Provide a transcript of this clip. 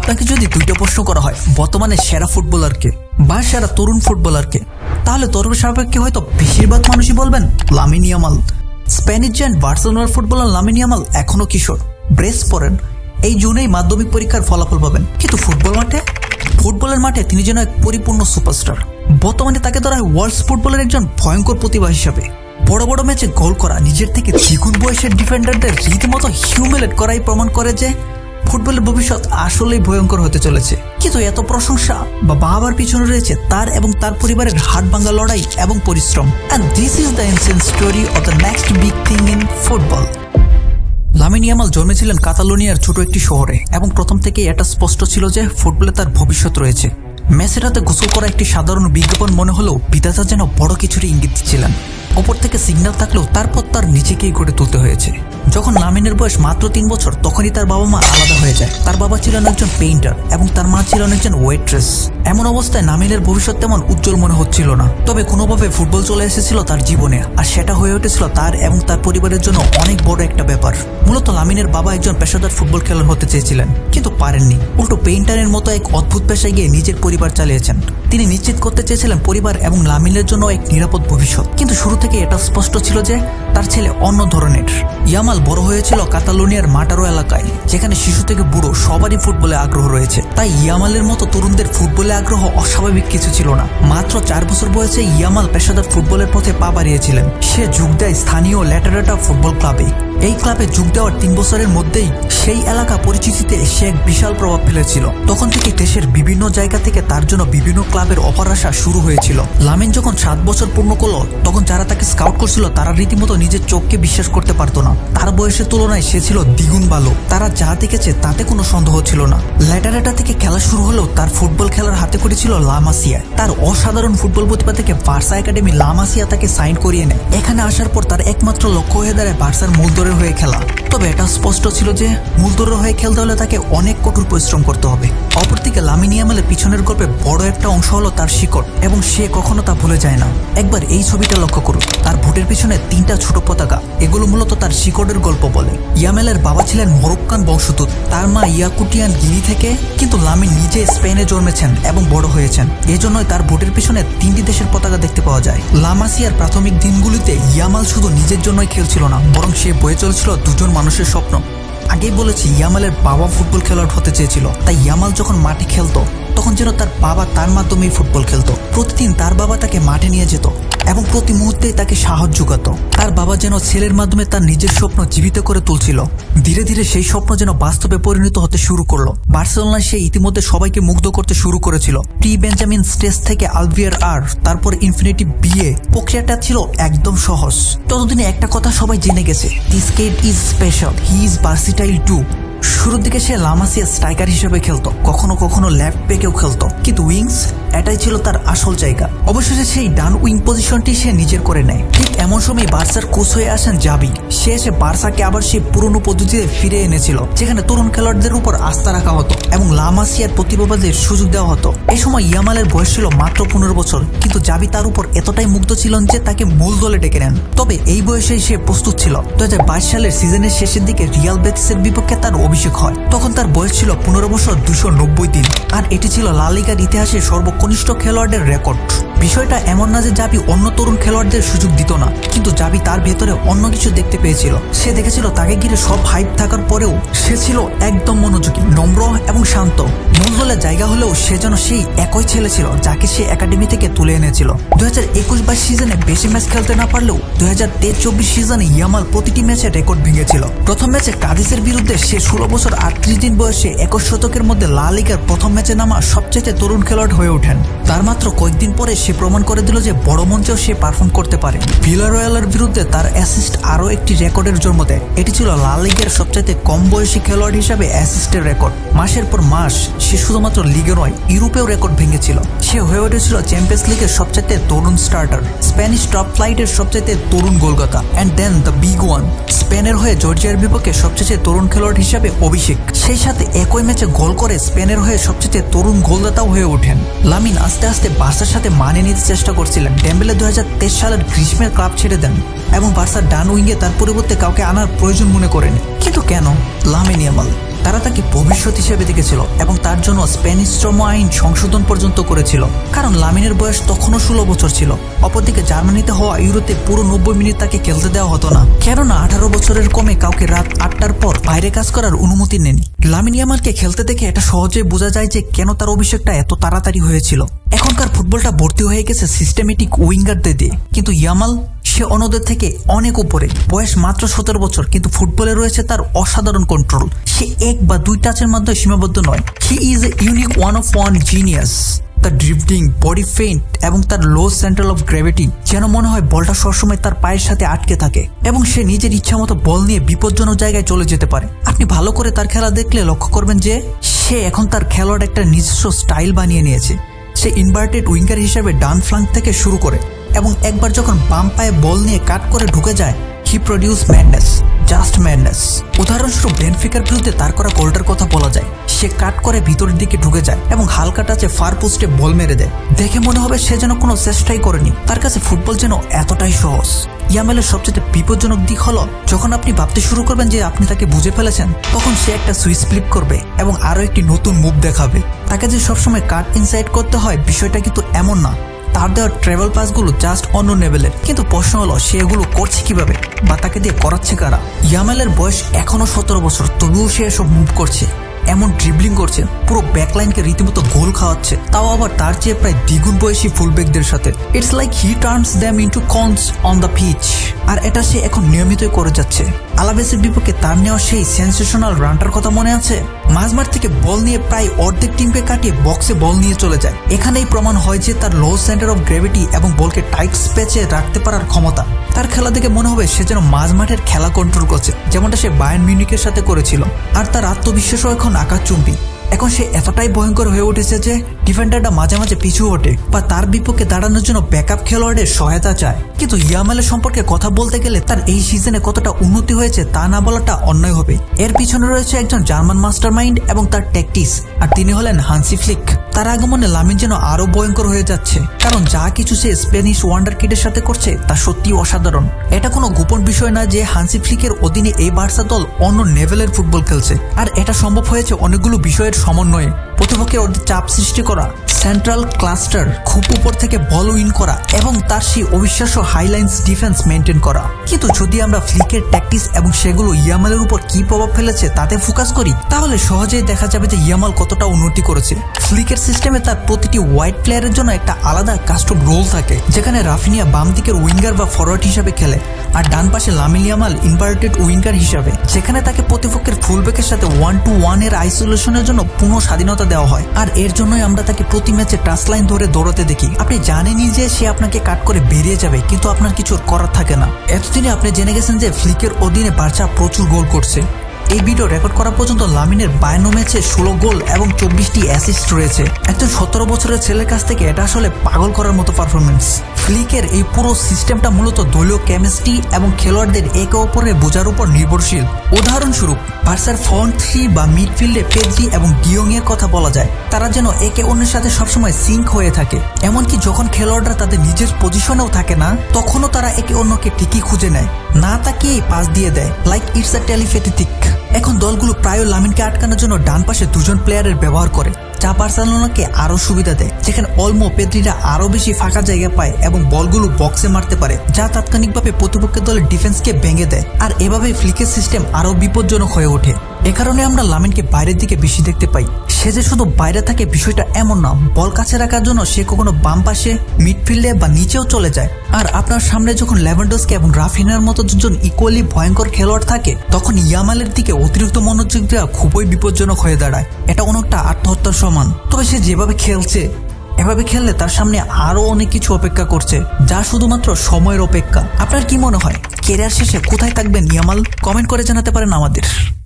আপনাকে যদি দুইটা প্রশ্ন করা হয় বর্তমানে সেরা ফুটবলারকে বা সেরা তরুণ ফুটবলারকে, তাহলে তর্ক সাপেক্ষে হয়তো বেশিরভাগ মানুষই বলবেন লামিন ইয়ামাল। স্প্যানিশ জায়ান্ট বার্সেলোনার ফুটবলার লামিন ইয়ামাল এখনো কিশোর। ব্রেস পড়েন, এই জুনেই মাধ্যমিক পরীক্ষার ফলাফল পাবেন। কিন্তু ফুটবলের মাঠে তিনি যেন এক পরিপূর্ণ সুপারস্টার। বর্তমানে তাকে ধরা হয় ওয়ার্ল্ড ফুটবলের একজন ভয়ঙ্কর প্রতিভা হিসাবে। বড় বড় ম্যাচে গোল করা, নিজের থেকে দ্বিগুণ বয়সের ডিফেন্ডারদের রীতিমতো হিউমিলেট করাই প্রমাণ করে যে ফুটবলের ভবিষ্যৎ আসলেই ভয়ঙ্কর হতে চলেছে। কিন্তু এত প্রশংসা বা বাবার পিছনে রয়েছে তার এবং তার পরিবারের হাড় ভাঙা লড়াই এবং পরিশ্রম। And this is the insane story of the next big thing in football. Lamine Yamal জন্মেছিলেন কাতালোনিয়ার ছোট একটি শহরে এবং প্রথম থেকেই এটা স্পষ্ট ছিল যে ফুটবলে তার ভবিষ্যৎ রয়েছে। মেসির হাতে গোসল করা একটি সাধারণ বিজ্ঞাপন মনে হলেও পিতা যেন বড় কিছুর ইঙ্গিত ছিলেন। ওপর থেকে সিগন্যাল থাকলেও তারপর তার নিজেকেই গড়ে তুলতে হয়েছে। যখন লামিনের বয়স মাত্র 3 বছর তখনই তার বাবা মা আলাদা হয়ে যায়। তার বাবা ছিলেন একজন পেইন্টার এবং তার মা ছিলেন একজন ওয়েট্রেস। এমন অবস্থায় লামিনের ভবিষ্যৎ তেমন উজ্জ্বল মনে হচ্ছিল না। তবে কোনোভাবে ফুটবল চলে এসেছিল তার জীবনে, আর সেটা হয়ে উঠেছিল তার এবং তার পরিবারের জন্য অনেক বড় একটা ব্যাপার। মূলত লামিনের বাবা একজন পেশাদার ফুটবল খেলোয়াড় হতে চেয়েছিলেন, কিন্তু পারেননি। উল্টো পেইন্টারের মতো এক অদ্ভুত পেশায় গিয়ে নিজের পরিবার চালিয়েছেন। তিনি নিশ্চিত করতে চেয়েছিলেন পরিবার এবং লামিনের জন্য এক নিরাপদ ভবিষ্যৎ। কিন্তু শুরু থেকে এটা স্পষ্ট ছিল যে তার ছেলে অন্য ধরনের। ইয়ামাল বড় হয়েছিল কাতালোনিয়ার মাটারো এলাকায়, যেখানে শিশু থেকে বুড়ো সবারই ফুটবলে আগ্রহ রয়েছে। তাই ইয়ামালের মতো তরুণদের ফুটবলে আগ্রহ অস্বাভাবিক কিছু ছিল না। মাত্র 4 বছর বয়সে ইয়ামাল পেশাদার ফুটবলের পথে পা বাড়িয়েছিলেন। সে যোগ দেয় স্থানীয় ল্যাটারাটা ফুটবল ক্লাবে। এই ক্লাবে যোগ দেওয়ার 3 বছরের মধ্যেই সেই এলাকা পরিচিতিতে সে এক বিশাল প্রভাব ফেলেছিল। তখন থেকে দেশের বিভিন্ন জায়গা থেকে তার জন্য বিভিন্ন ক্লাবের অফার আসা শুরু হয়েছিল। লামিন যখন 7 বছর পূর্ণ করলো তখন যারা তাকে স্কাউট করছিল তারা রীতিমতো নিজের চোখকে বিশ্বাস করতে পারতো না। তার বয়সের তুলনায় সে ছিল দ্বিগুণ ভালো। তারা যা দেখেছে তাতে কোনো সন্দেহ ছিল না। ল্যাটারাটা থেকে খেলা শুরু হলেও তার ফুটবল খেলার হাতে করেছিল লা মাসিয়া। তার অসাধারণ ফুটবল প্রতিভা থেকে বার্সা একাডেমি লা মাসিয়া তাকে সাইন করিয়ে নেয়। এখানে আসার পর তার একমাত্র লক্ষ্য হয়ে দাঁড়ায় বার্সার মূলদরের হয়ে খেলা। তবে এটা স্পষ্ট ছিল যে মূলদরের হয়ে খেলতে হলে তাকে অনেক কঠোর পরিশ্রম করতে হবে। অপরদিকে লামিন ইয়ামালের পিছনের গল্পে বড় একটা অংশ হলো তার শিকড়, এবং সে কখনো তা ভুলে যায় না। একবার এই ছবিটা লক্ষ্য করুন, তার ভোটের পিছনে 3টা ছোট পতাকা। এগুলো মূলত তার শিকড়ের গল্প বলে। ইয়ামালের বাবা ছিলেন মরক্কান বংশোদ্ভূত, তার মা ইয়াকুটিয়ান গিনি থেকে। কিন্তু লামিন নিজে স্পেনে জন্মেছেন এবং বড় হয়েছেন, এজন্যই তার ভোটের পিছনে 3টি দেশের পতাকা দেখতে পাওয়া যায়। লা মাসিয়ার প্রাথমিক দিনগুলিতে ইয়ামাল শুধু নিজের জন্যই খেলছিল না, বরং সে বয়ে চলছিল দুজন মানুষের স্বপ্ন। আগেই বলেছি ইয়ামালের বাবা ফুটবল খেলোয়াড় হতে চেয়েছিল, তাই ইয়ামাল যখন মাঠে খেলতো তখন যেন তার বাবা তার মাধ্যমেই ফুটবল খেলতো। প্রতিদিন তার বাবা তাকে মাঠে নিয়ে যেত এবং প্রতি মুহূর্তেই তাকে সাহস যোগাতো। তার বাবা যেন ছেলের মাধ্যমে তার নিজের স্বপ্ন জীবিত করে তুলছিল। ধীরে ধীরে সেই স্বপ্ন যেন বাস্তবে পরিণত হতে শুরু করলো। বার্সেলোনায় সে ইতিমধ্যে সবাইকে মুগ্ধ করতে শুরু করেছিল। প্রি বেঞ্জামিন স্টেজ থেকে আলভিয়ার আর তারপর ইনফিনিটি বিয়ে, প্রক্রিয়াটা ছিল একদম সহজ। ততদিনে একটা কথা সবাই জেনে গেছে, this kid is special, he is versatile too. শুরুর দিকে সে লা মাসিয়া স্ট্রাইকার হিসেবে খেলতো, কখনো কখনো লেফট ব্যাকেও খেলতো, কিন্তু উইংস এটাই ছিল তার আসল জায়গা। অবশেষে সেই ডান উইং পজিশনটি সে নিজের করে নেয়। ঠিক এমন সময় বার্সার কোচ হয়ে আসেন জাভি। সে এসে বার্সাকে আবার সেই পুরনো পদ্ধতিতে ফিরে এনেছিল, যেখানে তরুণ খেলোয়াড়দের উপর আস্থা রাখা হতো এবং লা মাসিয়ার প্রতিভাবাদের সুযোগ দেওয়া হতো। এই সময় ইয়ামালের বয়স ছিল মাত্র 15 বছর, কিন্তু জাভি তার উপর এতটাই মুগ্ধ ছিলেন যে তাকে মূল দলে ডেকে নেন। তবে এই বয়সেই সে প্রস্তুত ছিল। 2022 সালের সিজনের শেষের দিকে রিয়াল বেটিসের বিপক্ষে তার অভিষেক হয়। তখন তার বয়স ছিল 15 বছর 290 দিন, আর এটি ছিল লা লিগার ইতিহাসে সর্বকনিষ্ঠ খেলোয়াড়দের রেকর্ড। বিষয়টা এমন না যে জাভি অন্য তরুণ খেলোয়াড়দের সুযোগ দিত না, কিন্তু জাভি তার ভেতরে অন্য কিছু দেখতে পেয়েছিল। সে দেখেছিল তাকে ঘিরে সব হাইপ থাকার পরেও সে ছিল একদম মনোযোগী, নম্র এবং শান্ত। মূল দলে জায়গা হলেও সে যেন সেই একই ছেলে ছিল যাকে সে একাডেমি থেকে তুলে এনেছিল। 2021-22 সিজনে বেশি ম্যাচ খেলতে না পারলেও 2023-24 সিজনে ইয়ামাল প্রতিটি ম্যাচে রেকর্ড ভেঙেছিল। প্রথম ম্যাচে কাদিসের বিরুদ্ধে সে 16 বছর 38 দিন বয়সে 21 শতকের মধ্যে লা লিগার প্রথম ম্যাচে নামা সবচেয়ে তরুণ খেলোয়াড় হয়ে ওঠেন। তার মাত্র কয়েকদিন পরে সে প্রমাণ করে দিল যে বড় মঞ্চেও সে পারফর্ম করতে পারে। ভিলারয়ালের বিরুদ্ধে তার অ্যাসিস্ট আরও একটি রেকর্ডের জন্ম দেয়। এটি ছিল লা লিগার সবচেয়ে কম বয়সী খেলোয়াড় হিসাবে অ্যাসিস্টের রেকর্ড। মাসের পর মাস সে শুধুমাত্র লিগে নয়, ইউরোপেও রেকর্ড ভেঙেছিল। সে হয়ে উঠেছিল চ্যাম্পিয়ন্স লিগের সবচেয়ে তরুণ স্টার্টার, স্প্যানিশ টপ ফ্লাইটের সবচেয়ে তরুণ গোলদাতা, and then the big one, স্পেনের হয়ে জর্জিয়ার বিপক্ষে সবচেয়ে তরুণ খেলোয়াড় হিসাবে অভিষেক। সেই সাথে একই ম্যাচে গোল করে স্পেনের হয়ে সবচেয়ে তরুণ গোলদাতাও হয়ে ওঠেন। লামিন আস্তে আস্তে বার্সার সাথে মানিয়ে নিতে চেষ্টা করছিলেন। ডেম্বেলে 2023 সালের গ্রীষ্মের ক্লাব ছেড়ে দেন এবং বার্সার ডান উইঙ্গে তার পরিবর্তে কাউকে আনার প্রয়োজন মনে করেনি। কিন্তু কেন? লামিন ইয়ামাল তারা তাকে ভবিষ্যৎ হিসেবে দেখেছিল এবং তার জন্য স্প্যানিশ শ্রম আইন সংশোধন পর্যন্ত করেছিল, কারণ লামিনের বয়স তখনও 16 বছর ছিল। অপরদিকে জার্মানিতে হওয়া ইউরোতে পুরো 90 মিনিট তাকে খেলতে দেওয়া হতো না, কেননা 18 বছরের কমে কাউকে রাত 8টার পর বাইরে কাজ করার অনুমতি নেন। লামিন ইয়ামালকে খেলতে দেখে এটা সহজেই বোঝা যায় যে কেন তার অভিষেকটা এত তাড়াতাড়ি হয়েছিল। এখনকার ফুটবলটা ভর্তি হয়ে গেছে সিস্টেমেটিক উইঙ্গারদের দিয়ে, কিন্তু ইয়ামাল সে অন্যদের থেকে অনেক উপরে। বয়স মাত্র 17 বছর, কিন্তু ফুটবলে রয়েছে তার অসাধারণ কন্ট্রোল। সে 1 বা 2 টাচের মাধ্যমে সীমাবদ্ধ নয়। He is a unique one of one genius. তার ড্রিফটিং, বডি ফেইন্ট এবং তার লো সেন্ট্রাল অফ গ্র্যাভিটি যেন মনে হয় বলটা সবসময় তার পায়ের সাথে আটকে থাকে এবং সে নিজের ইচ্ছা মতো বল নিয়ে বিপজ্জনক জায়গায় চলে যেতে পারে। আপনি ভালো করে তার খেলা দেখলে লক্ষ্য করবেন যে সে এখন তার খেলোয়াড় একটা নিজস্ব স্টাইল বানিয়ে নিয়েছে। সে ইনভার্টেড উইঙ্গার হিসেবে ডান ফ্লাঙ্ক থেকে শুরু করে এবং একবার যখন বাম পায়ে বল নিয়ে কাট করে ঢুকে যায়, হি প্রডিউস ম্যাডনেস, জাস্ট ম্যাডনেস। উদাহরণস্বরূপ বেনফিকার বিরুদ্ধে তার করা গোলটার কথা বলা যায়। সে কাট করে ভিতরের দিকে ঢুকে যায় এবং হালকা টাচে ফার পোস্টে বল মেরে দেয়। দেখে মনে হবে সে যেন কোনো চেষ্টাই করেনি, তার কাছে ফুটবল যেন এতটাই সহজ। ইয়ামালের সবচেয়ে বিপজ্জনক দিক হলো যখন আপনি ভাবতে শুরু করবেন যে আপনি তাকে বুঝে ফেলেছেন, তখন সে একটা সুইচ ফ্লিপ করবে এবং আরো একটি নতুন মুভ দেখাবে। তাকে যে সবসময় কাট ইনসাইড করতে হয় বিষয়টা কিন্তু এমন না। তার দেওয়া ট্রাভেল পাসগুলো জাস্ট অন্য লেভেলের, কিন্তু প্রশ্ন হলো সে এগুলো করছে কিভাবে বা তাকে দিয়ে করাচ্ছে কারা। ইয়ামালের বয়স এখনো 17 বছর, তবুও সে এসব মুভ করছে, এমন ড্রিবলিং করছে, পুরো ব্যাকলাইনকে রীতিমতো গোল খাওয়াচ্ছে, তাও আবার তার চেয়ে প্রায় দ্বিগুণ বয়সী ফুলব্যাকদের সাথে। It's like he turns them into cones on the pitch. আর এটা সে এখন নিয়মিতই করে যাচ্ছে। আলাভেসের বিপক্ষে তার নেওয়া সেই সেন্সেশনাল রানটার কথা মনে আছে? মাঝমাঠ থেকে বল নিয়ে প্রায় অর্ধেক টিমকে কাটিয়ে বক্সে বল নিয়ে চলে যায়। এখানেই প্রমাণ হয় যে তার লো সেন্টার অফ গ্র্যাভিটি এবং বলকে টাইট স্পেসে রাখতে পারার ক্ষমতা। তার খেলা দেখে মনে হবে সে যেন মাঝমাঠের খেলা কন্ট্রোল করছে, যেমনটা সে বায়ার্ন মিউনিখের সাথে করেছিল। আর তার আত্মবিশ্বাসও এখন আকাশচুম্বী। এখন সে এতটাই ভয়ঙ্কর হয়ে উঠেছে যে ডিফেন্ডাররা মাঝে মাঝে পিছু ওঠে বা তার বিপক্ষে দাঁড়ানোর জন্য ব্যাকআপ খেলোয়াড়ের সহায়তা চায়। কিন্তু ইয়ামালের সম্পর্কে কথা বলতে গেলে তার এই সিজনে কতটা উন্নতি হয়েছে তা না বলাটা অন্যায় হবে। এর পিছনে রয়েছে একজন জার্মান মাস্টার মাইন্ড এবং তার ট্যাকটিক্স, আর তিনি হলেন হান্সি ফ্লিক। তার আগমনে লামিন যেন আরো ভয়ঙ্কর হয়ে যাচ্ছে, কারণ যা কিছু সে স্প্যানিশ ওয়ান্ডার কিডের সাথে করছে তা সত্যি অসাধারণ। এটা কোনো গোপন বিষয় না যে হান্সি ফ্লিকের অধীনে এই বার্সা দল অন্য লেভেলের ফুটবল খেলছে, আর এটা সম্ভব হয়েছে অনেকগুলো বিষয়ের সমন্বয়ে। প্রতিপক্ষের ওদের চাপ সৃষ্টি করা, সেন্ট্রাল ক্লাস্টার, খুব উপর থেকে বল উইন করা এবং তার সেই অবিশ্বাস্য হাইলাইন্স ডিফেন্স মেনটেন করা। কিন্তু যদি আমরা ফ্লিকের ট্যাকটিক্স এবং সেগুলো ইয়ামালের উপর কি প্রভাব ফেলেছে তাতে ফোকাস করি, তাহলে সহজেই দেখা যাবে যে ইয়ামাল কতটা উন্নতি করেছে। ফ্লিকের সিস্টেমে তার প্রতিটি হোয়াইট প্লেয়ারের জন্য একটা আলাদা কাস্টম রোল থাকে, যেখানে রাফিনিয়া বাম দিকের উইঙ্গার বা ফরওয়ার্ড হিসাবে খেলে, আর ডান পাশে লামিন ইয়ামাল ইনভার্টেড উইঙ্গার হিসাবে, যেখানে তাকে প্রতিপক্ষের ফুলব্যাকের সাথে 1-to-1 এর আইসোলেশনের জন্য পূর্ণ স্বাধীনতা দেওয়া হয়। আর এর জন্যই আমরা তাকে প্রতি ম্যাচে টাচ লাইন ধরে দৌড়াতে দেখি। আপনি জানেনই যে সে আপনাকে কাট করে বেরিয়ে যাবে, কিন্তু আপনার কিছু করার থাকে না। এতদিনে আপনি জেনে গেছেন যে ফ্লিকের অধীনে বার্সা প্রচুর গোল করছে। এই ভিডিও রেকর্ড করা পর্যন্ত লামিনের 52 ম্যাচে 16 গোল এবং 24টি অ্যাসিস্ট রয়েছে। একজন 17 বছরের ছেলের কাছ থেকে এটা আসলে পাগল করার মতো পারফরমেন্স। ফ্লিকের এই পুরো সিস্টেমটা মূলত দলীয় কেমিস্ট্রি এবং খেলোয়াড়দের একে অপরের বোঝার উপর নির্ভরশীল। উদাহরণস্বরূপ বার্সার ফ্রন্ট থ্রি বা মিডফিল্ডে পেদ্রি এবং ডিয়ং এর কথা বলা যায়। তারা যেন একে অন্যের সাথে সবসময় সিঙ্ক হয়ে থাকে, এমনকি যখন খেলোয়াড়রা তাদের নিজের পজিশনেও থাকে না, তখনও তারা একে অন্যকে ঠিকই খুঁজে নেয়, না তাকিয়েই পাস দিয়ে দেয়, লাইক ইটস আ টেলিপ্যাথিক। এখন দলগুলো প্রায় লামিনকে আটকানোর জন্য ডান পাশে 2 জন প্লেয়ারের ব্যবহার করে, যা বার্সেলোনাকে আরো সুবিধা দেয়, যেখানে অলমো পেদ্রিরা আরো বেশি ফাঁকা জায়গা পায় এবং বলগুলো বক্সে মারতে পারে, যা তাৎক্ষণিকভাবে প্রতিপক্ষের দলের ডিফেন্সকে ভেঙে দেয়। আর এভাবে ফ্লিকের সিস্টেম আরো বিপজ্জনক হয়ে ওঠে। এ কারণে আমরা লামিনকে বাইরের দিকে বেশি দেখতে পাই। সে যে শুধু বাইরে থাকে বিষয়টা এমন না, বল কাছে রাখার জন্য সে কখনো বাম পাশে, মিডফিল্ডে বা নিচেও চলে যায়। আর আপনার সামনে যখন লেভানডস্কি এবং রাফিনার মতো দুজন ইকুয়ালি ভয়ঙ্কর খেলোয়াড় থাকে, তখন ইয়ামালের দিকে অতিরিক্ত মনোযোগ দেওয়া খুবই বিপজ্জনক হয়ে দাঁড়ায়। এটা অনেকটা আত্মহত্যার সমান। তবে সে যেভাবে খেলছে, এভাবে খেললে তার সামনে আরো অনেক কিছু অপেক্ষা করছে, যা শুধুমাত্র সময়ের অপেক্ষা। আপনার কি মনে হয় ক্যারিয়ার শেষে কোথায় থাকবেন ইয়ামাল? কমেন্ট করে জানাতে পারেন আমাদের।